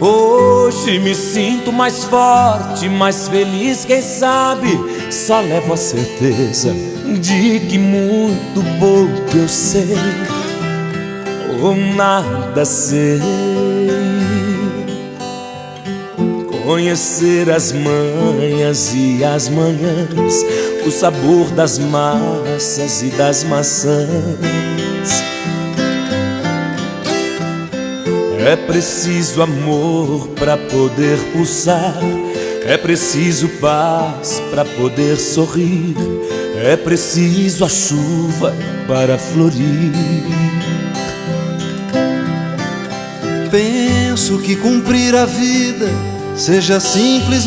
Hoje me sinto mais forte, mais feliz, quem sabe só levo a certeza de que muito pouco eu sei ou nada sei. Conhecer as manhas e as manhãs, o sabor das massas e das maçãs. É preciso amor para poder pulsar, é preciso paz para poder sorrir, é preciso a chuva para florir. Penso que cumprir a vida seja simples